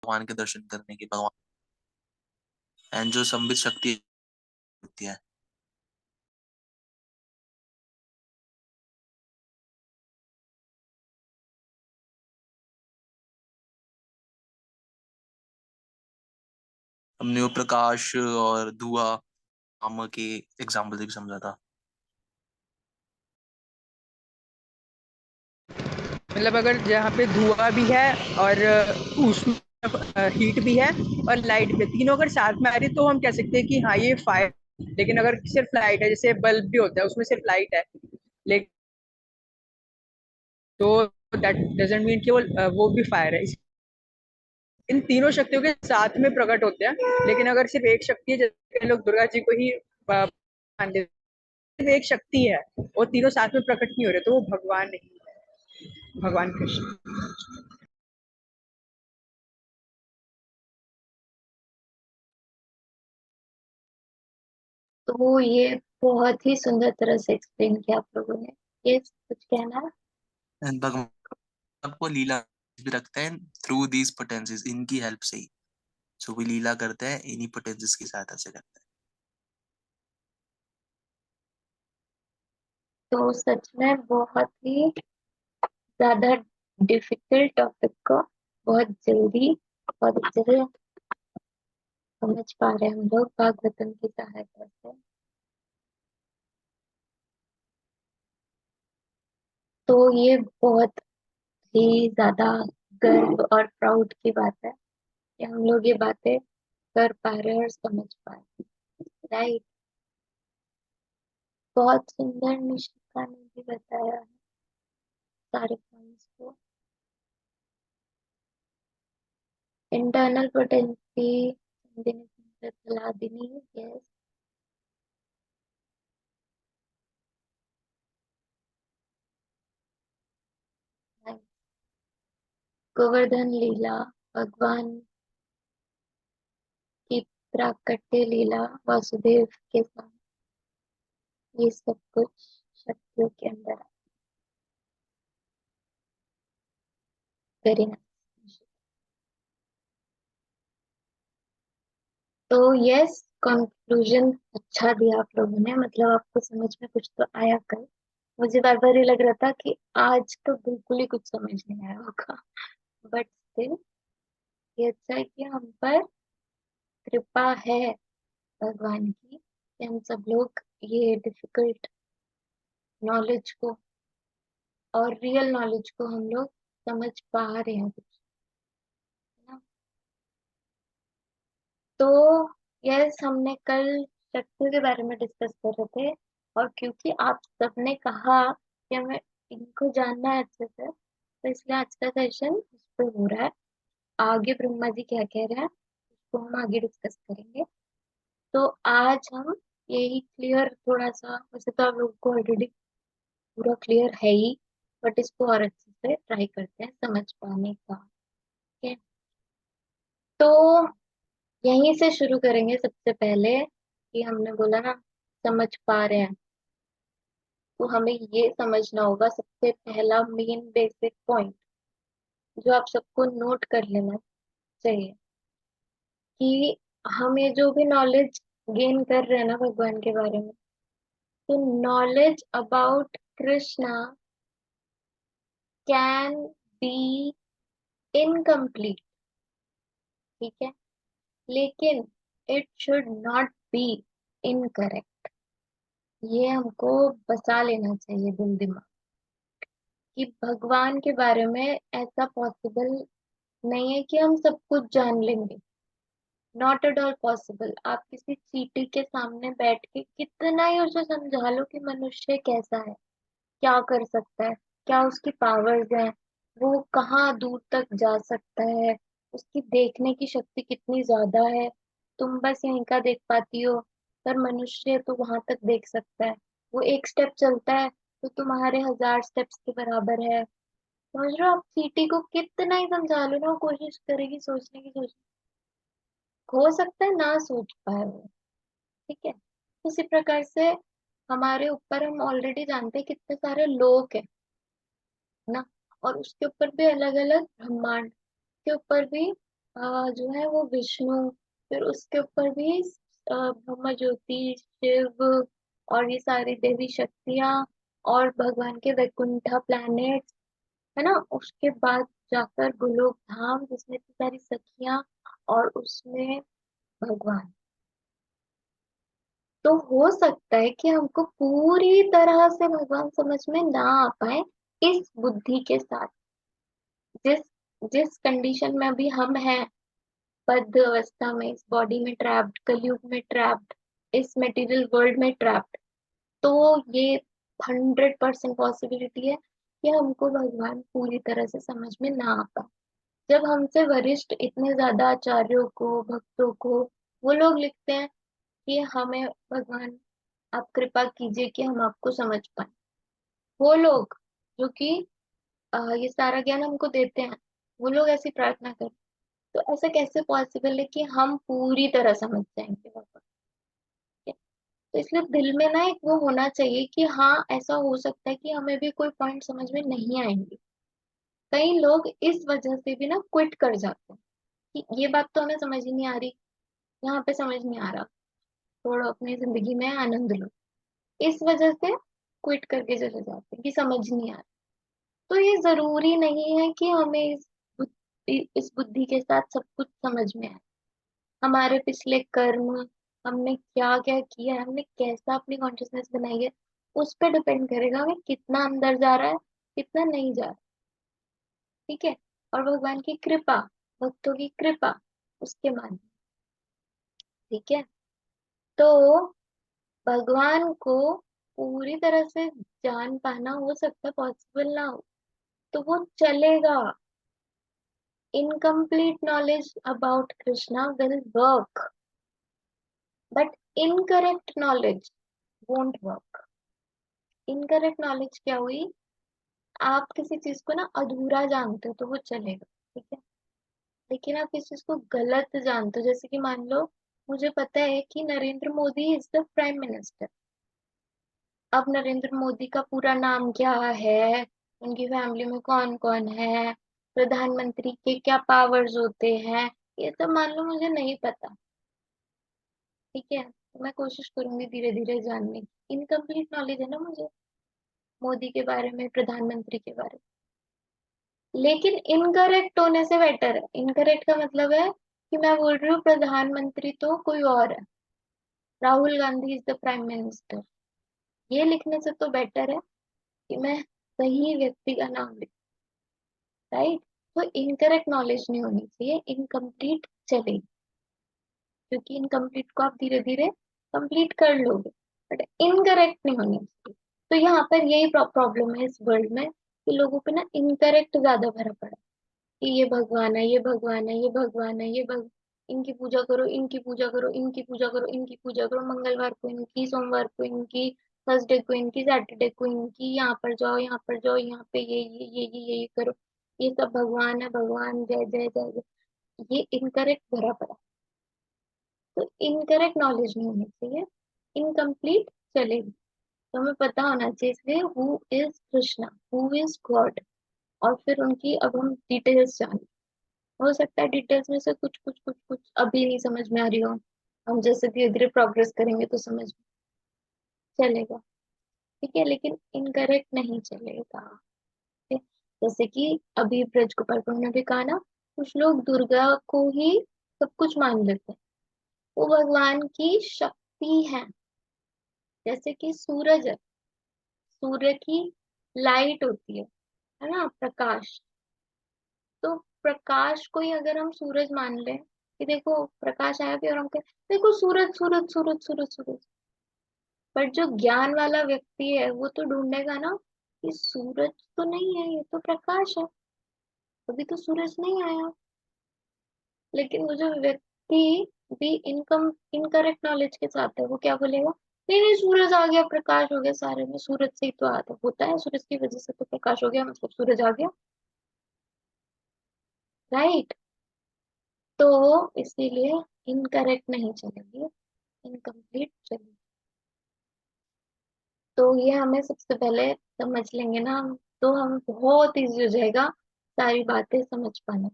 भगवान के दर्शन करने की, भगवान एंड जो संबित शक्ति होती है। हमने वो प्रकाश और धुआं आम के एग्जाम्पल से भी समझा था। मतलब अगर जहाँ पे धुआं भी है और उसमें हीट भी है और लाइट भी, तीनों अगर साथ में आ रही तो हम कह सकते हैं कि हाँ ये फायर। लेकिन अगर सिर्फ लाइट है, जैसे बल्ब भी होता है उसमें सिर्फ लाइट है, लेकिन तो दैट डजंट मीन कि वो भी फायर है। इन तीनों शक्तियों के साथ में प्रकट होते हैं, लेकिन अगर सिर्फ एक शक्ति है, जैसे लोग दुर्गा जी को ही मान लेते हैं, सिर्फ एक शक्ति है और तीनों साथ में प्रकट नहीं हो रहे, तो वो भगवान नहीं है, भगवान कृष्ण। तो ये बहुत ही सुंदर तरह से एक्सप्लेन किया आप लोगों ने। ये कुछ कहना है? एंड भगवान सबको लीला भी रखते हैं थ्रू दीज पोटेंसीज, इनकी हेल्प से ही। सो भी लीला करते हैं इन्हीं पोटेंसीज की सहायता से करते तो सच में बहुत ही ज्यादा डिफिकल्ट टॉपिक को बहुत जल्दी, बहुत अच्छे से समझ पा रहे हैं हम लोग भागवतम की सहायता से। तो ये बहुत ही ज्यादा गर्व और प्राउड की बात है कि हम लोग ये बातें कर पा रहे हैं और समझ पा रहे हैं। राइट। बहुत सुंदर निशिका ने भी बताया है सारे पॉइंट्स को। इंटरनल पोटेंसी दिनी, यस। गोवर्धन लीला, भगवान की प्राकट्य लीला वासुदेव के साथ, ये सब कुछ शक्तियों के अंदर वेरी नाइस। तो यस, कंक्लूजन अच्छा दिया आप लोगों ने, मतलब आपको समझ में कुछ तो आया कल। मुझे बार बार ये लग रहा था कि आज तो बिल्कुल ही कुछ समझ नहीं आया होगा, बट स्टिल ये अच्छा है कि हम पर कृपा है भगवान की कि हम सब लोग ये डिफिकल्ट नॉलेज को और रियल नॉलेज को हम लोग समझ पा रहे हैं कुछ, है ना। तो यस, हमने कल शक्तियों के बारे में डिस्कस कर रहे थे, और क्योंकि आप सबने कहा कि हमें इनको जानना है अच्छे से, तो इसलिए आज का सेशन इस पे हो रहा है। आगे ब्रह्मा जी क्या कह रहे हैं उसको हम आगे डिस्कस करेंगे। तो आज हम यही क्लियर थोड़ा सा, वैसे तो आप लोगों को ऑलरेडी पूरा क्लियर है ही, बट इसको और अच्छे से ट्राई करते हैं समझ पाने का। ठीक है, तो यहीं से शुरू करेंगे सबसे पहले कि हमने बोला ना समझ पा रहे हैं, तो हमें ये समझना होगा सबसे पहला मेन बेसिक पॉइंट जो आप सबको नोट कर लेना चाहिए कि हम ये जो भी नॉलेज गेन कर रहे हैं ना भगवान के बारे में, तो knowledge about Krishna can be incomplete, ठीक है, लेकिन it should not be incorrect. ये हमको बसा लेना चाहिए दिल दिमाग कि भगवान के बारे में ऐसा पॉसिबल नहीं है कि हम सब कुछ जान लेंगे। Not at all possible. आप किसी चींटी के सामने बैठ के कितना ही उसे समझा लो कि मनुष्य कैसा है, क्या कर सकता है, क्या उसकी पावर्स हैं, वो कहाँ दूर तक जा सकता है, उसकी देखने की शक्ति कितनी ज्यादा है, तुम बस यहीं का देख पाती हो, पर मनुष्य तो वहां तक देख सकता है। वो एक स्टेप चलता है तो तुम्हारे 1000 स्टेप्स के बराबर है। समझ रहे हो, आप चींटी को कितना ही समझा लो ना, वो कोशिश करेगी सोचने की, सोच, हो सकता है ना सोच पाए वो। ठीक है, उसी प्रकार से हमारे ऊपर हम ऑलरेडी जानते हैं कितने सारे लोग हैं ना, और उसके ऊपर भी अलग अलग ब्रह्मांड के ऊपर भी जो है वो विष्णु, फिर उसके ऊपर भी ब्रह्म ज्योति, शिव, और ये सारी देवी शक्तियां, और भगवान के वैकुंठा प्लैनेट, है ना। उसके बाद जाकर गोलोक धाम जिसमें इतनी सारी सखियां, और उसमें भगवान। तो हो सकता है कि हमको पूरी तरह से भगवान समझ में ना आ पाए इस बुद्धि के साथ, जिस जिस कंडीशन में अभी हम हैं, बद्ध अवस्था में, इस बॉडी में ट्रैप्ड, कलयुग में ट्रैप्ड, इस मटेरियल वर्ल्ड में ट्रैप्ड। तो ये 100% पॉसिबिलिटी है कि हमको भगवान पूरी तरह से समझ में ना आ पाए। जब हमसे वरिष्ठ इतने ज्यादा आचार्यों को, भक्तों को, वो लोग लिखते हैं कि हमें भगवान आप कृपा कीजिए कि हम आपको समझ पाए, वो लोग जो कि ये सारा ज्ञान हमको देते हैं, वो लोग ऐसी प्रार्थना करें, तो ऐसा कैसे पॉसिबल है कि हम पूरी तरह समझ जाएंगे भगवान के? तो इसलिए दिल में ना एक वो होना चाहिए कि हाँ, ऐसा हो सकता है कि हमें भी कोई पॉइंट समझ में नहीं आएंगे। कई लोग इस वजह से भी ना क्विट कर जाते हैं कि ये बात तो हमें समझ ही नहीं आ रही, यहाँ पे समझ नहीं आ रहा, थोड़ा अपनी जिंदगी में आनंद लो, इस वजह से क्विट करके चले जाते हैं कि समझ नहीं आ रहा। तो ये जरूरी नहीं है कि हमें इस बुद्धि के साथ सब कुछ समझ में आए। हमारे पिछले कर्म, हमने क्या क्या किया है, हमने कैसा अपनी कॉन्शियसनेस बनाई है, उस पर डिपेंड करेगा हमें कितना अंदर जा रहा है, कितना नहीं जा रहा। ठीक है। और भगवान की कृपा, भक्तों की कृपा, उसके माध्यम। ठीक है। तो भगवान को पूरी तरह से जान पाना हो सकता है पॉसिबल ना हो, तो वो चलेगा। Incomplete knowledge about Krishna will work, but incorrect knowledge won't work. Incorrect knowledge क्या हुई? आप किसी चीज को ना अधूरा जानते हो तो वो चलेगा, ठीक है। लेकिन आप किसी चीज को गलत जानते हो, जैसे कि मान लो मुझे पता है कि Narendra Modi is the prime minister. अब नरेंद्र मोदी का पूरा नाम क्या है, उनकी फैमिली में कौन कौन है, प्रधानमंत्री के क्या पावर्स होते हैं, ये सब मान लो मुझे नहीं पता। ठीक है, तो मैं कोशिश करूंगी धीरे धीरे जानने की। इनकम्प्लीट नॉलेज है ना मुझे मोदी के बारे में, प्रधानमंत्री के बारे में। लेकिन इनकरेक्ट होने से बेटर है। इनकरेक्ट का मतलब है कि मैं बोल रही हूँ प्रधानमंत्री तो कोई और है, Rahul Gandhi is the prime minister, ये लिखने से तो बेटर है कि मैं सही व्यक्ति का नाम लिखूं। राइट। तो इनकरेक्ट नॉलेज नहीं होनी चाहिए, इनकम्प्लीट चलेगी, क्योंकि इनकम्प्लीट को आप धीरे धीरे कंप्लीट कर लोगे, बट इनकरेक्ट नहीं होनी चाहिए। तो यहाँ पर यही प्रॉब्लम है इस वर्ल्ड में कि लोगों पे ना इनकरेक्ट ज्यादा भरा पड़ा है कि ये भगवान है, ये भगवान है, ये भगवान है, ये इनकी पूजा करो, इनकी पूजा करो, इनकी पूजा करो, इनकी पूजा करो, मंगलवार को इनकी, सोमवार को इनकी, थर्सडे को इनकी, सैटरडे को इनकी, यहाँ पर जाओ, यहाँ पर जाओ, यहाँ पे ये करो, ये सब भगवान है, भगवान, जय जय जय जय। ये इनकरेक्ट भरा पड़ा। तो इनकरेक्ट नॉलेज नहीं होनी चाहिए, इनकम्प्लीट चलेगी। तो हमें पता होना चाहिए इसलिए who is Krishna, who is God, और फिर उनकी अब हम डिटेल्स जाने। हो सकता है डिटेल्स में से कुछ कुछ कुछ कुछ अभी नहीं समझ में आ रही हो, हम जैसे धीरे धीरे प्रोग्रेस करेंगे तो समझ में चलेगा। ठीक है, लेकिन इनकरेक्ट नहीं चलेगा। ठीक है? जैसे कि अभी ब्रज गोपाल पूर्णिमा ने भी कहा ना, कुछ लोग दुर्गा को ही सब कुछ मान लेते हैं, वो भगवान की शक्ति है। जैसे कि सूरज है, सूर्य की लाइट होती है ना, प्रकाश। तो प्रकाश को ही अगर हम सूरज मान लें कि देखो प्रकाश आया भी, और हम कहें देखो सूरज सूरज सूरज सूरज सूरज, पर जो ज्ञान वाला व्यक्ति है वो तो ढूंढेगा ना कि सूरज तो नहीं है, ये तो प्रकाश है, अभी तो सूरज नहीं आया। लेकिन वो जो व्यक्ति भी इनकरेक्ट नॉलेज के साथ है, वो क्या बोलेगा, नहीं नहीं सूरज आ गया, प्रकाश हो गया, सारे में सूरज से ही तो आता होता है, सूरज की वजह से तो प्रकाश हो गया, मतलब सूरज आ गया। राइट। तो इसीलिए इनकरेक्ट नहीं चलेगी, इनकम्प्लीट चलेगी। तो ये हमें सबसे पहले समझ लेंगे ना हम, तो हम बहुत इजी हो जाएगा सारी बातें समझ पाना।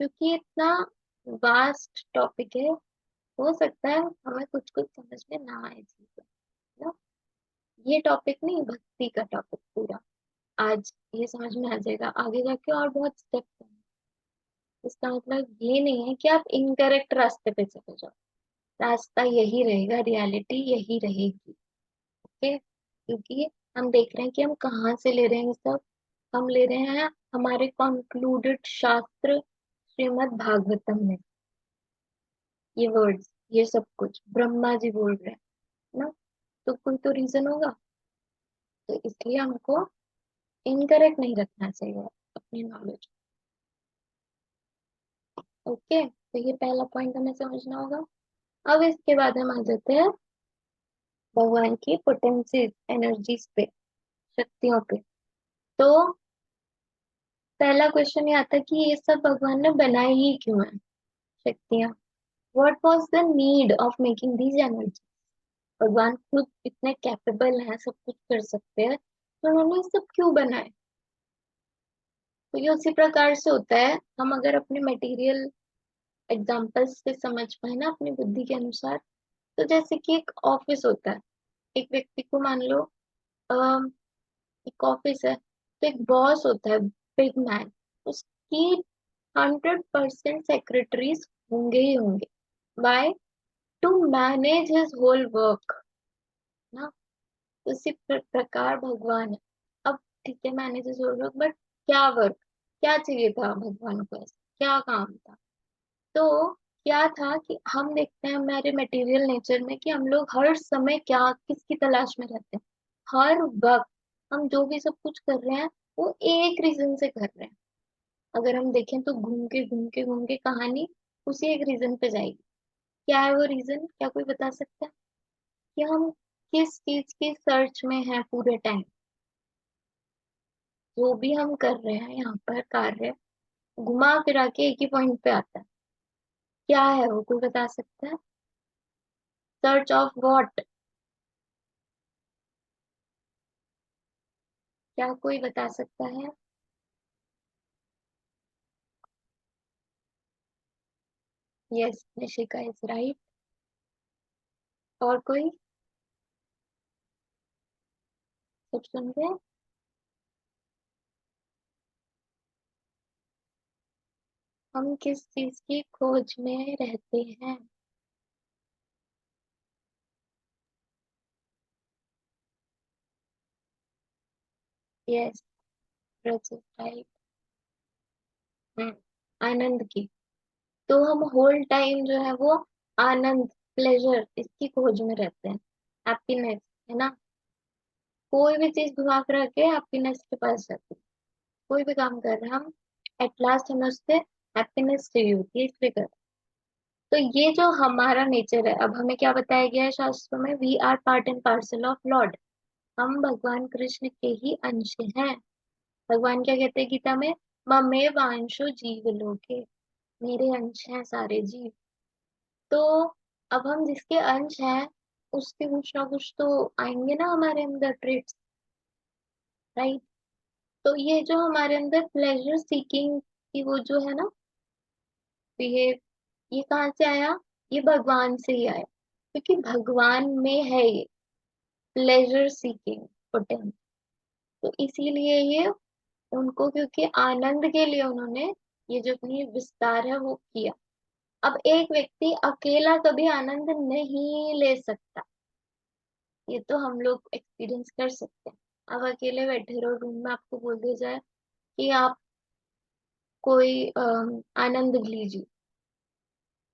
क्योंकि ये इतना वास्ट टॉपिक है, हो सकता है हमें कुछ कुछ समझ में ना आए चीजें ना। ये टॉपिक नहीं, भक्ति का टॉपिक पूरा आज ये समझ में आ जाएगा, आगे जाके और बहुत स्टेप है। इसका मतलब ये नहीं है कि आप इनकरेक्ट रास्ते पे चले जाओ, रास्ता यही रहेगा, रियलिटी यही रहेगी। ओके, क्योंकि हम देख रहे हैं कि हम कहाँ से ले रहे हैं ये सब। हम ले रहे हैं हमारे कंक्लूडेड शास्त्र श्रीमद् भागवतम में, ये वर्ड्स, ये सब कुछ ब्रह्मा जी बोल रहे हैं ना, तो कोई तो रीजन होगा। तो इसलिए हमको इनकरेक्ट नहीं रखना चाहिए अपनी नॉलेज। ओके, तो ये पहला पॉइंट हमें समझना होगा। अब इसके बाद हम आ जाते हैं भगवान की पोटेंसीज, एनर्जीज पे, शक्तियों पे। तो पहला क्वेश्चन ये आता है कि ये सब भगवान ने बनाई ही क्यों है शक्तियां? What was the need of making these energy? भगवान खुद इतने कैपेबल हैं, सब कुछ कर सकते हैं, तो उन्होंने ये सब क्यों बनाए? तो ये उसी प्रकार से होता है, हम अगर अपने मटेरियल एग्जांपल्स से समझ पाए ना अपनी बुद्धि के अनुसार, तो जैसे कि एक ऑफिस होता है, एक व्यक्ति को मान लो अम, एक ऑफिस है, तो एक बॉस होता है, बिग मैन, उसकी 100% सेक्रेटरीज होंगे ही होंगे। By to manage his whole work ना। उसी प्रकार भगवान है। अब ठीक है, manage his whole work, but क्या वर्क, क्या चाहिए था भगवान को, ऐसा क्या काम था? तो क्या था कि हम देखते हैं हमारे मटेरियल नेचर में कि हम लोग हर समय क्या किसकी तलाश में रहते हैं, हर वक्त हम जो भी सब कुछ कर रहे हैं वो एक रीजन से कर रहे हैं। अगर हम देखें तो घूम के कहानी उसी एक रीजन पे जाएगी। क्या है वो रीजन, क्या कोई बता सकता है कि हम किस चीज की सर्च में है पूरे टाइम? जो भी हम कर रहे हैं यहाँ पर कार्य, घुमा फिरा के एक ही पॉइंट पे आता है। क्या है वो, कोई बता सकता है? Search of what? क्या कोई बता सकता है? Yes, Nishika is right. और कोई? सब सुन रहे? हम किस चीज की खोज में रहते हैं? Yes, right. आनंद की। तो हम होल टाइम जो है वो आनंद, प्लेजर, इसकी खोज में रहते हैं, हैप्पीनेस, है ना। कोई भी चीज घुमा फिरा के हैप्पीनेस के पास जाती है। कोई भी काम कर रहे हैं हम, एट लास्ट हमें उससे हैप्पीनेस चाहिए होती है, इसलिए कर रहे हैं। तो ये जो हमारा नेचर है, अब हमें क्या बताया गया है शास्त्रों में, we are part and parcel of lord. हम भगवान कृष्ण के ही अंश हैं। भगवान क्या कहते हैं गीता में, ममे वांशो जीव लोके, मेरे अंश हैं सारे जीव। तो अब हम जिसके अंश हैं उसके कुछ ना कुछ तो आएंगे ना हमारे अंदर ट्रेट्स, राइट। तो ये जो हमारे अंदर प्लेजर सीकिंग की वो जो है ना बिहेव, ये कहाँ से आया? ये भगवान से ही आया, क्योंकि भगवान में है ये प्लेजर सीकिंग पोटेंस। तो इसीलिए ये उनको, क्योंकि आनंद के लिए उन्होंने ये जो अपनी विस्तार है वो किया। अब एक व्यक्ति अकेला कभी आनंद नहीं ले सकता, ये तो हम लोग एक्सपीरियंस कर सकते हैं। अब अकेले बैठे रहो रूम में, आपको बोल दिया जाए कि आप कोई आनंद लीजिए,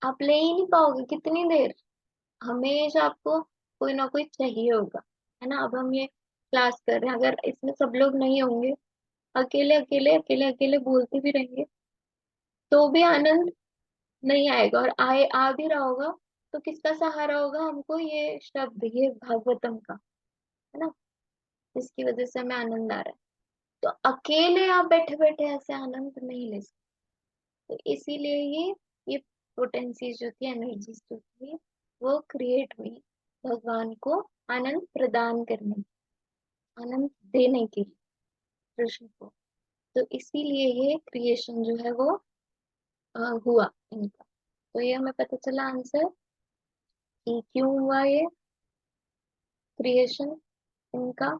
आप ले ही नहीं पाओगे कितनी देर। हमेशा आपको कोई ना कोई चाहिए होगा, है ना। अब हम ये क्लास कर रहे हैं, अगर इसमें सब लोग नहीं होंगे, अकेले बोलते भी रहेंगे, तो भी आनंद नहीं आएगा। और आए आ भी रहा होगा तो किसका सहारा होगा हमको? ये शब्द, ये भागवतम का, है ना, जिसकी वजह से हमें आनंद आ रहा है। तो अकेले आप बैठे बैठे ऐसे आनंद नहीं ले सकते। तो इसीलिए ये पोटेंसीज जो थी, एनर्जीज जो थी, वो क्रिएट हुई भगवान को आनंद प्रदान करने, आनंद देने के लिए कृष्ण को। तो इसीलिए ये क्रिएशन जो है वो हुआ इनका। तो ये हमें पता चला आंसर कि क्यों हुआ ये क्रिएशन इनका।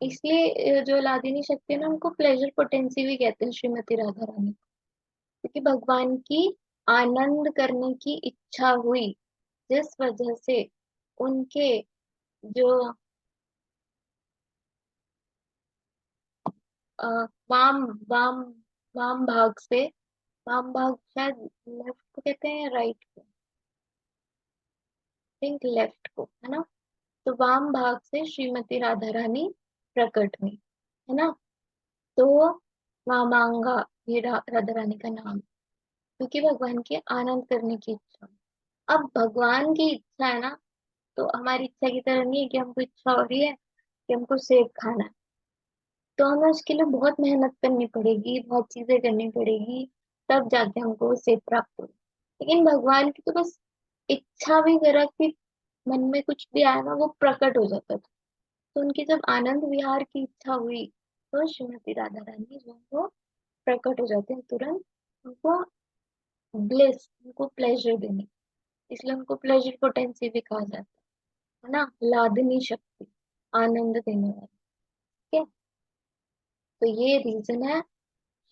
इसलिए जो अलादीनी शक्ति है ना, उनको प्लेजर पोटेंसी भी कहते हैं श्रीमती राधा रानी, क्योंकि भगवान की आनंद करने की इच्छा हुई, जिस वजह से उनके जो अ, वाम वाम वाम भाग से, वाम भाग शायद लेफ्ट को कहते हैं या राइट को, थिंक लेफ्ट को, है ना। तो वाम भाग से श्रीमती राधा रानी प्रकट हुई, है ना। तो वामांगा ये राधा रानी का नाम, क्योंकि भगवान के आनंद करने की इच्छा। अब भगवान की इच्छा है ना, तो हमारी इच्छा की तरह नहीं है कि हमको इच्छा हो रही है कि हमको सेब खाना है, तो हमें उसके लिए बहुत मेहनत करनी पड़ेगी, बहुत चीजें करनी पड़ेगी, तब जाके हमको वो सेब प्राप्त हो। लेकिन भगवान की तो बस इच्छा भी करा कि मन में कुछ भी आया ना, वो प्रकट हो जाता था। तो उनकी जब आनंद विहार की इच्छा हुई, तो श्रीमती राधा रानी जो है वो प्रकट हो जाते हैं तुरंत, उनको ब्लिस, उनको प्लेजर देने, इसलिए उनको प्लेजर पोटेंसी भी कहा जाता है ना, लादनी शक्ति, आनंद देने वाली। ठीक है, तो ये रीजन है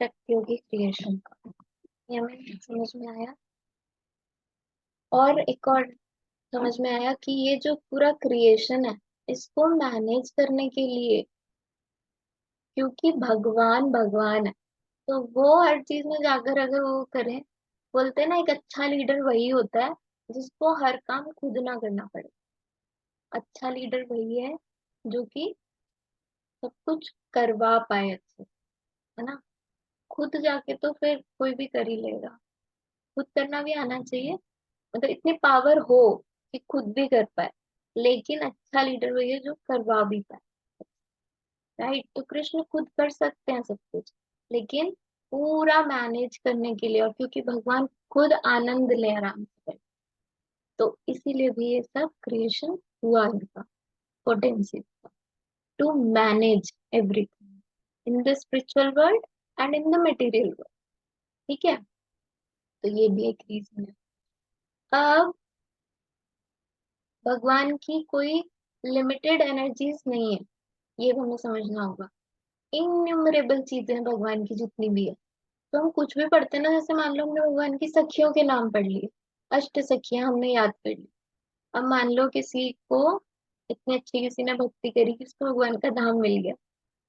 शक्तियों की क्रिएशन का। ये हमें समझ में आया। और एक और समझ में आया कि ये जो पूरा क्रिएशन है, इसको मैनेज करने के लिए, क्योंकि भगवान भगवान है, तो वो हर चीज में जाकर अगर वो करें, बोलते हैं ना, एक अच्छा लीडर वही होता है जिसको हर काम खुद ना करना पड़े। अच्छा लीडर वही है जो कि सब कुछ करवा पाए अच्छे, है ना। खुद जाके तो फिर कोई भी कर ही लेगा, खुद करना भी आना चाहिए, मतलब इतनी पावर हो कि खुद भी कर पाए, लेकिन अच्छा लीडर वही है जो करवा भी पाए। राइट, तो कृष्ण खुद कर सकते हैं सब कुछ, लेकिन पूरा मैनेज करने के लिए, और क्योंकि भगवान खुद आनंद ले आराम से, तो इसीलिए भी ये सब क्रिएशन हुआ इनका potency to manage everything in the spiritual world and in the material world. ठीक है, तो ये भी एक रीजन है। अब भगवान की कोई लिमिटेड एनर्जीज नहीं है, ये हमें समझना होगा। इन्यूमरेबल चीजें हैं भगवान की जितनी भी है। तो हम कुछ भी पढ़ते हैं ना, जैसे मान लो हमने भगवान की सखियों के नाम पढ़ लिए, अष्ट सखियां हमने याद कर ली। अब मान लो किसी को इतनी अच्छी किसी ने भक्ति करी कि उसको भगवान का धाम मिल गया,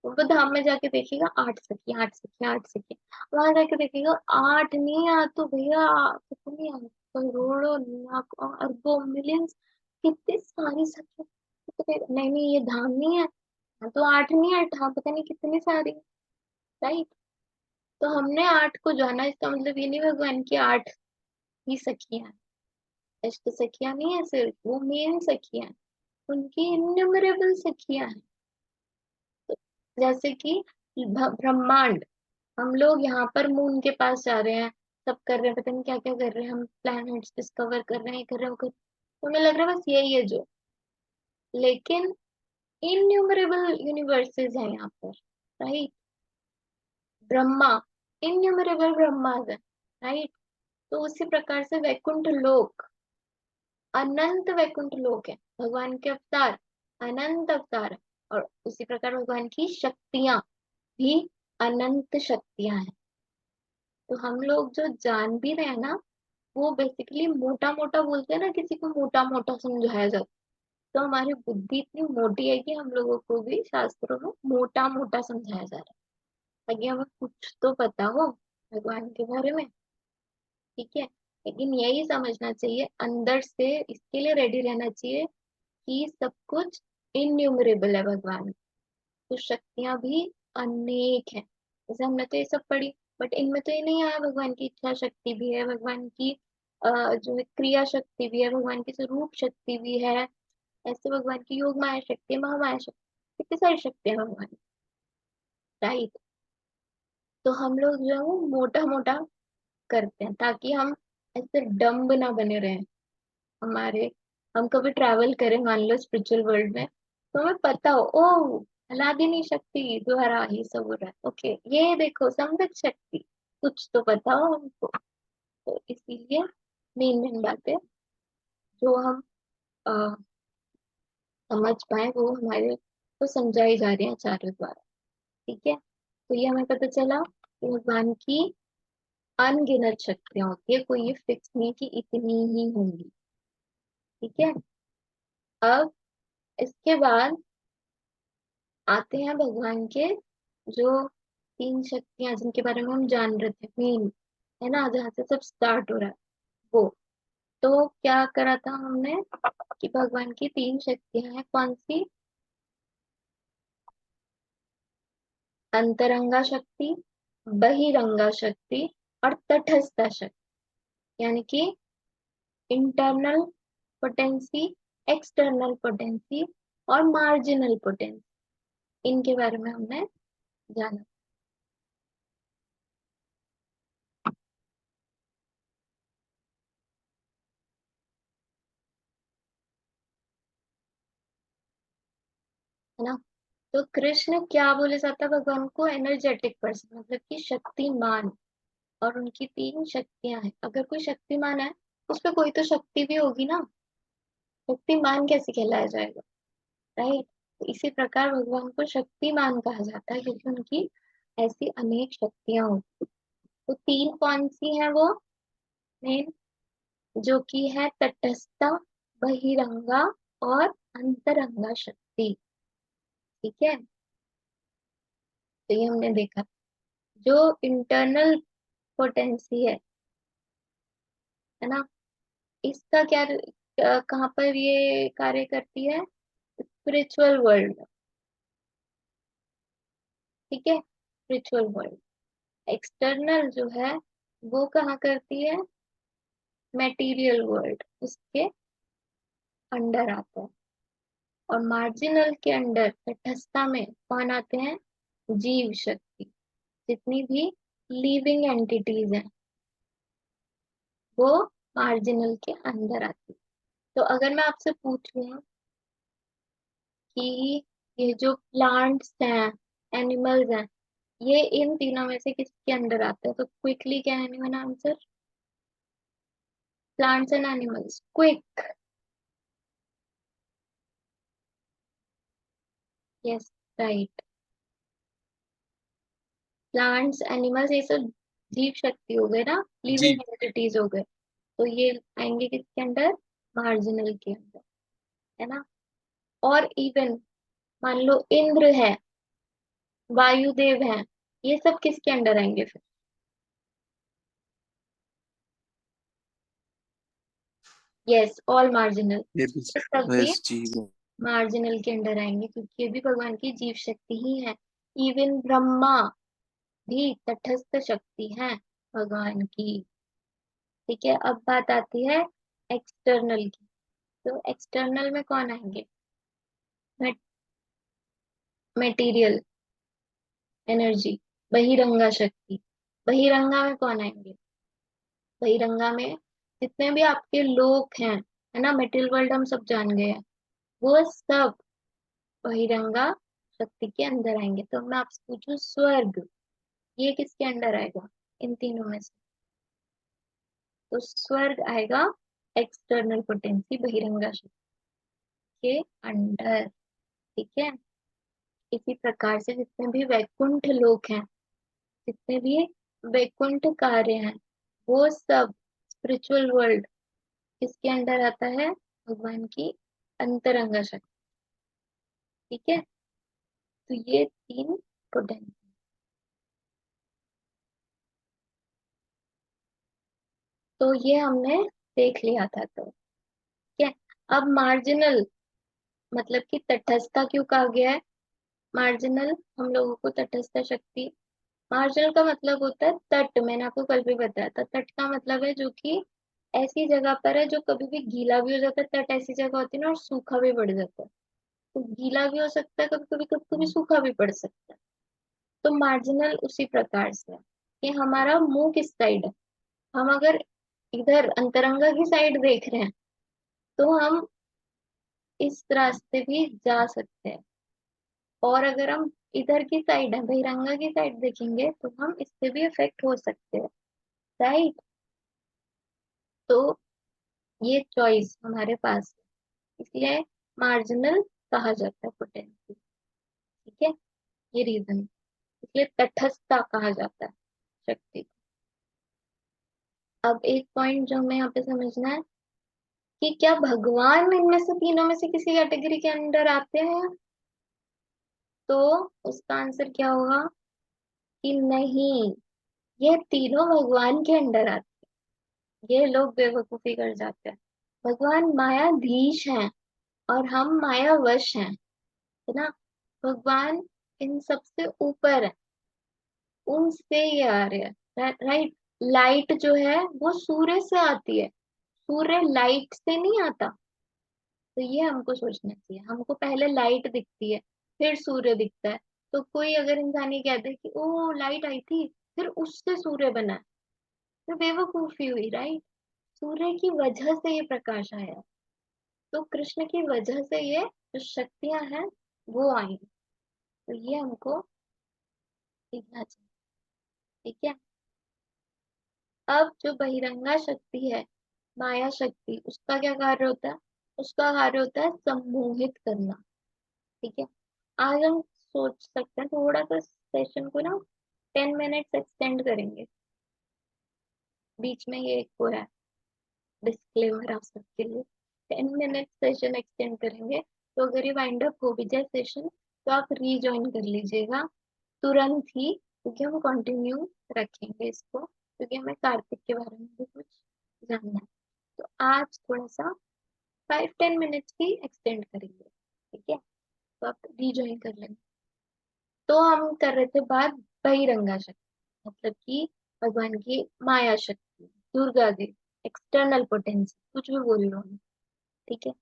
तो वो धाम में जाके देखेगा आठ सखियां, आठ सखियां, आठ सखियां, वहां जाके देखेगा आठ नहीं आ तो भैया कितनी आ, करोड़ों लाखों अरबों मिलियंस, कितनी सारी सखियां। तो नहीं नहीं, ये धाम नहीं है। हाँ, तो आठ नहीं, आठ, हाँ पता नहीं कितनी सारी। राइट, तो हमने आठ को जाना, इसका मतलब ये नहीं भगवान की आठ ही सखियां हैं, अष्ट सखियां नहीं है सिर्फ, वो मेन सखियां हैं, उनकी इन्यूमरेबल सखियां हैं। तो जैसे कि ब्रह्मांड, हम लोग यहाँ पर मून के पास जा रहे हैं, सब कर रहे हैं, पता नहीं क्या क्या कर रहे हैं, हम प्लैनेट्स डिस्कवर कर रहे हैं, कर रहे हैं, वो तो हमें लग रहा है बस यही है जो, लेकिन इन्यूमरेबल यूनिवर्सेस हैं यहाँ पर। राइट, ब्रह्मा, इन्यूमरेबल ब्रह्मास है। राइट, तो उसी प्रकार से वैकुंठ लोक, अनंत वैकुंठ लोक है, भगवान के अवतार अनंत अवतार है। और उसी प्रकार भगवान की शक्तियां भी अनंत शक्तियां हैं। तो हम लोग जो जान भी रहे हैं ना, वो बेसिकली मोटा मोटा बोलते हैं ना, किसी को मोटा मोटा समझाया जाता है, तो हमारी बुद्धि इतनी मोटी है कि हम लोगों को भी शास्त्रों में मोटा मोटा समझाया जा रहा है, ताकि हमें कुछ तो पता हो भगवान के बारे में। ठीक है, लेकिन यही समझना चाहिए अंदर से, इसके लिए रेडी रहना चाहिए कि सब कुछ इन्यूमरेबल है भगवान की, तो शक्तियां भी अनेक है। जैसे हमने तो ये सब पढ़ी, बट इनमें तो ये नहीं आया भगवान की इच्छा शक्ति भी है, भगवान की जो है क्रिया शक्ति भी है, भगवान की स्वरूप शक्ति भी है, ऐसे भगवान की योग माया शक्ति, महामाया शक्ति, कितनी सारी शक्तियां हैं भगवान की। राइट, तो हम लोग जो है वो मोटा मोटा करते हैं, ताकि हम ऐसे डम्ब ना बने रहे हमारे। हम कभी ट्रैवल करें मान लो स्पिरिचुअल वर्ल्ड में, तो हमें पता हो, ओ अलादीनी शक्ति द्वारा ही सब हो रहा है, ओके ये देखो संवेद शक्ति, कुछ तो पता हो हमको। तो इसीलिए मेन मेन बातें जो हम अ, समझ पाए वो हमारे को समझाई जा रही है आचार्यों द्वारा। ठीक है, तो ये हमें पता चला कि भगवान की अनगिनत शक्तियां होती है, कोई ये फिक्स नहीं कि इतनी ही होंगी। ठीक है, अब इसके बाद आते हैं भगवान के जो तीन शक्तियां जिनके बारे में हम जान रहे थे मेन, है ना, जहाँ से सब स्टार्ट हो रहा है वो। तो क्या करा था हमने कि भगवान की तीन शक्तियां हैं, कौन सी? अंतरंगा शक्ति, बहिरंगा शक्ति और तटस्थ शक्ति। यानी कि इंटरनल पोटेंसी, एक्सटर्नल पोटेंसी और मार्जिनल पोटेंसी, इनके बारे में हमने जाना। है ना, तो कृष्ण क्या बोले जाता है भगवान को? एनर्जेटिक पर्सन, मतलब कि शक्तिमान। और उनकी तीन शक्तियां हैं। अगर कोई शक्तिमान है उस पर कोई तो शक्ति भी होगी ना, शक्तिमान कैसे कहलाया जाएगा? राइट, तो इसी प्रकार भगवान को शक्तिमान कहा जाता है क्योंकि उनकी ऐसी अनेक शक्तियां होती। तो तीन कौन सी हैं वो? मेन जो कि है तटस्था, बहिरंगा और अंतरंगा शक्ति। ठीक है, तो ये हमने देखा। जो इंटरनल पोटेंसी है ना, इसका क्या कहाँ पर ये कार्य करती है? स्पिरिचुअल वर्ल्ड में। ठीक है, स्पिरिचुअल वर्ल्ड। एक्सटर्नल जो है वो कहाँ करती है? मेटीरियल वर्ल्ड, उसके अंडर आता है। और मार्जिनल के अंडर तटस्थता में कौन आते हैं? जीव शक्ति। जितनी भी लिविंग एंटिटीज हैं वो मार्जिनल के अंदर आती है। तो अगर मैं आपसे पूछूं कि ये जो प्लांट्स हैं, एनिमल्स हैं, ये इन तीनों में से किसके अंदर आते हैं? तो क्विकली क्या है anyone answer? Plants and animals, quick. Yes, right. Plants, animals, ये सब जीव शक्ति हो गए ना, जी। लिविंग एंटिटीज हो गए। तो ये आएंगे किसके अंदर? मार्जिनल के अंदर, है ना। और इवन मान लो इंद्र है, वायुदेव हैं, ये सब किसके अंडर आएंगे फिर? Yes, all marginal. ये भी ये सब भी बस जी। मार्जिनल के अंडर आएंगे क्योंकि ये भी भगवान की जीव शक्ति ही है। इवन ब्रह्मा भी तटस्थ शक्ति है भगवान की। ठीक है, अब बात आती है एक्सटर्नल की। तो एक्सटर्नल में कौन आएंगे? मेटीरियल एनर्जी, बहिरंगा शक्ति। बहिरंगा में कौन आएंगे? बहिरंगा में जितने भी आपके लोग हैं, है ना, मेटेरियल वर्ल्ड हम सब जान गए हैं, वो सब बहिरंगा शक्ति के अंदर आएंगे। तो मैं आपसे पूछूं स्वर्ग, ये किसके अंडर आएगा इन तीनों में से? तो स्वर्ग आएगा एक्सटर्नल पोटेंसी, बहिरंगा शक्ति के अंडर। ठीक है, इसी प्रकार से जितने भी वैकुंठ लोक हैं, जितने भी वैकुंठ कार्य हैं, वो सब स्पिरिचुअल वर्ल्ड किसके अंडर आता है? भगवान की अंतरंगा शक्ति। ठीक है, तो ये तीन पोटेंसी। तो ये हमने देख लिया था। तो ठीक है, अब मार्जिनल मतलब कि तटस्थता क्यों कहा गया है? मार्जिनल हम लोगों को तटस्थ शक्ति, मार्जिनल का मतलब होता है तट। मैंने आपको कल भी बताया था, तट का मतलब है जो कि ऐसी जगह पर है जो कभी भी गीला भी हो जाता है। तट ऐसी जगह होती है ना, और सूखा भी पड़ जाता है। तो गीला भी हो सकता है कभी कभी सूखा भी पड़ सकता है। तो मार्जिनल उसी प्रकार से है कि हमारा मुंह किस साइड है। हम अगर इधर अंतरंगा की साइड देख रहे हैं तो हम इस रास्ते भी जा सकते हैं, और अगर हम इधर की साइड है, बहिरंगा की साइड देखेंगे तो हम इससे भी अफेक्ट हो सकते हैं। राइट, तो ये चॉइस हमारे पास है, इसलिए मार्जिनल कहा जाता है पोटेंसी। ठीक है, ये रीजन, इसलिए तटस्थता कहा जाता है शक्ति को। अब एक पॉइंट जो हमें यहाँ पे समझना है कि क्या भगवान इनमें से तीनों में से किसी कैटेगरी के अंदर आते हैं? तो उसका आंसर क्या होगा कि नहीं, ये तीनों भगवान के अंडर आते हैं। ये लोग बेवकूफी कर जाते हैं। भगवान मायाधीश हैं और हम मायावश हैं, है ना। भगवान इन सबसे ऊपर है, उनसे ये आ रहे हैं, राइट। लाइट जो है वो सूर्य से आती है, सूर्य लाइट से नहीं आता। तो ये हमको सोचना चाहिए, हमको पहले लाइट दिखती है फिर सूर्य दिखता है। तो कोई अगर इंसान ये कहता है कि ओ लाइट आई थी फिर उससे सूर्य बना है, तो बेवकूफी हुई, राइट। सूर्य की वजह से ये प्रकाश आया, तो कृष्ण की वजह से ये जो शक्तियां हैं वो आई। तो ये हमको सीखना चाहिए। ठीक है, अब जो बहिरंगा शक्ति है, माया शक्ति, उसका क्या कार्य होता है? उसका कार्य होता है सम्मोहित करना। ठीक है, आज हम सोच सकते हैं थोड़ा सा सेशन को ना 10 मिनट्स एक्सटेंड करेंगे। बीच में ये एक वो है डिस्क्लेमर आप सबके लिए, 10 मिनट सेशन एक्सटेंड करेंगे। तो अगर ये वाइंड अप हो भी जाए सेशन तो आप रीजॉइन कर लीजिएगा तुरंत ही, क्योंकि हम कंटिन्यू रखेंगे इसको, क्योंकि हमें कार्तिक के बारे में भी कुछ जानना है। तो आज थोड़ा सा 5-10 मिनट्स की एक्सटेंड करेंगे। ठीक है, तो आप रीजॉइन कर लेंगे। तो हम कर रहे थे बात बहिरंगा शक्ति, मतलब कि भगवान की माया शक्ति, दुर्गा देवी, एक्सटर्नल पोटेंसी, कुछ भी बोल लो हम। ठीक है,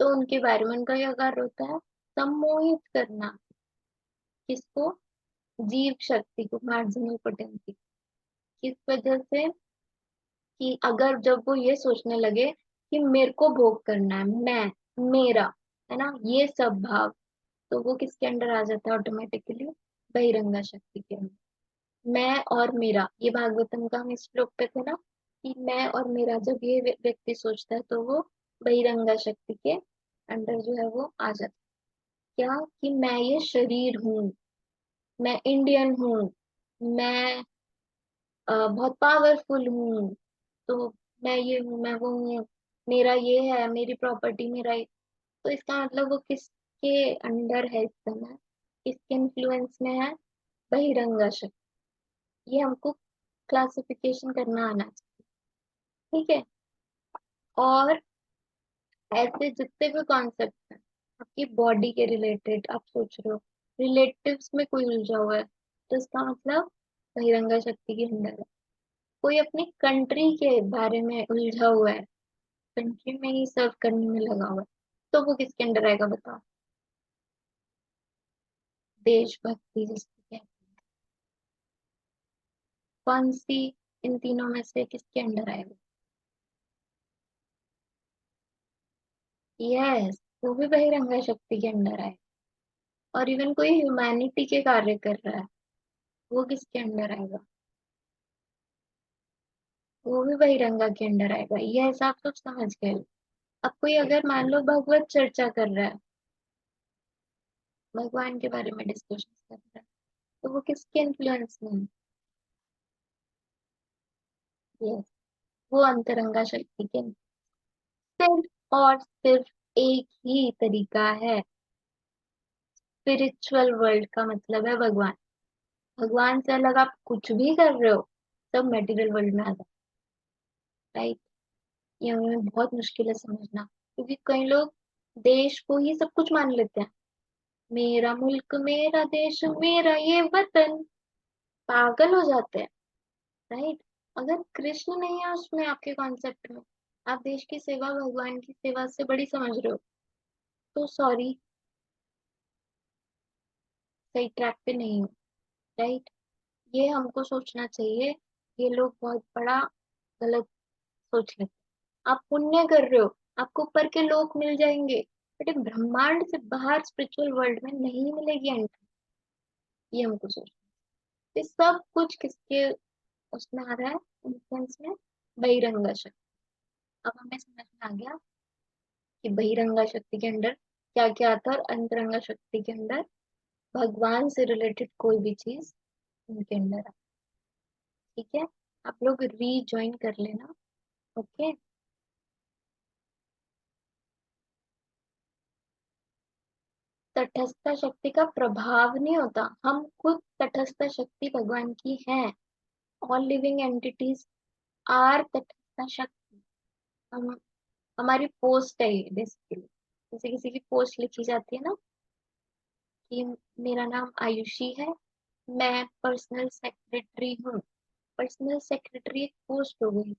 तो उनके बारे में उनका क्या कार्य होता है? सम्मोहित करना। किसको? जीव शक्ति को, मार्जिनल पोटेंसी। किस वजह से? कि अगर जब वो ये सोचने लगे कि मेरे को भोग करना है, मैं, मेरा, है ना, ये सब भाव, तो वो किसके अंडर आ जाता है ऑटोमेटिकली? बहिरंगा शक्ति के अंदर। मैं और मेरा, ये भागवतम का हम इस श्लोक पे थे ना, कि मैं और मेरा जब ये व्यक्ति सोचता है तो वो बहिरंगा शक्ति के अंडर जो है वो आ जाता है। क्या? कि मैं ये शरीर हूँ, मैं इंडियन हूँ, मैं बहुत पावरफुल हूँ, तो मैं ये हूँ, मैं वो हूँ, मेरा ये है, मेरी प्रॉपर्टी मेरा ये। तो इसका मतलब वो किसके अंडर है इस समय, किसके इन्फ्लुएंस में है? बहिरंगा शक्ति। ये हमको क्लासिफिकेशन करना आना चाहिए। ठीक है, और ऐसे जितने भी कॉन्सेप्ट हैं आपकी बॉडी के रिलेटेड, आप सोच रहे हो रिलेटिव्स में कोई उलझा हुआ है, तो इसका मतलब बहिरंगा शक्ति के अंडर है। कोई अपनी कंट्री के बारे में उलझा हुआ है, कंट्री में ही सर्व करने में लगा हुआ है, तो वो किसके अंडर आएगा बताओ? देशभक्ति जिसको कहते हैं, कौन सी इन तीनों में से किसके अंडर आएगा? यस, वो भी बहिरंगा शक्ति के अंडर आएगा। और इवन कोई ह्यूमैनिटी के कार्य कर रहा है, वो किसके अंडर आएगा? वो भी बहिरंगा के अंडर आएगा। ये हिसाब सब समझ गए। अब कोई अगर मान लो भगवत चर्चा कर रहा है, भगवान के बारे में डिस्कशन कर रहा है, तो वो किसके इन्फ्लुएंस में है? यस, वो अंतरंगा शक्ति के। सिर्फ और सिर्फ एक ही तरीका है। स्पिरिचुअल वर्ल्ड का मतलब है भगवान। भगवान से अलग आप कुछ भी कर रहे हो, सब मेटीरियल वर्ल्ड में आ जाए, राइट। ये हमें बहुत मुश्किल है समझना, क्योंकि कई लोग देश को ही सब कुछ मान लेते हैं। मेरा मुल्क, मेरा देश, मेरा ये वतन, पागल हो जाते हैं, राइट। अगर कृष्ण नहीं है उसमें, आपके कॉन्सेप्ट में, आप देश की सेवा भगवान की सेवा से बड़ी समझ रहे हो, तो सॉरी, सही ट्रैक पे नहीं हो, राइट। ये हमको सोचना चाहिए। ये लोग बहुत बड़ा गलत सोच लेते हैं। आप पुण्य कर रहे हो, आपको ऊपर के लोक मिल जाएंगे, बट एक ब्रह्मांड से बाहर स्पिरिचुअल वर्ल्ड में नहीं मिलेगी एंट्री। ये हमको सोचना है। ये सब कुछ किसके उसमें आ रहा है, इन्फ्लुएंस में? बहिरंगा शक्ति। अब हमें समझ में आ गया कि बहिरंगा शक्ति के अंदर क्या क्या आता है और अंतरंगा शक्ति के अंदर भगवान से रिलेटेड कोई भी चीज उनके अंदर आता है। ठीक है, आप लोग रीजॉइन कर लेना। ओके, तटस्थ शक्ति का प्रभाव नहीं होता, हम खुद तटस्थ शक्ति भगवान की हैं। ऑल लिविंग एंटिटीज आर तटस्थ शक्ति। हम, हमारी पोस्ट है ये बेसिकली। जैसे किसी की पोस्ट लिखी जाती है ना कि मेरा नाम आयुषी है, मैं पर्सनल सेक्रेटरी हूँ। पर्सनल सेक्रेटरी एक पोस्ट हो गई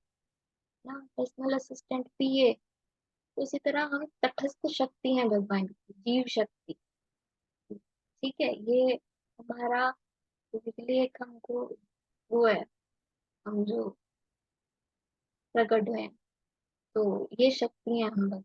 ना, पर्सनल असिस्टेंट पीए। तो इसी तरह हम तटस्थ शक्ति हैं भगवान की, जीव शक्ति। ठीक है, ये हमारा बेसिकली एक हमको वो है, हम जो प्रकट हुए हैं, तो ये शक्ति है हम भगवान।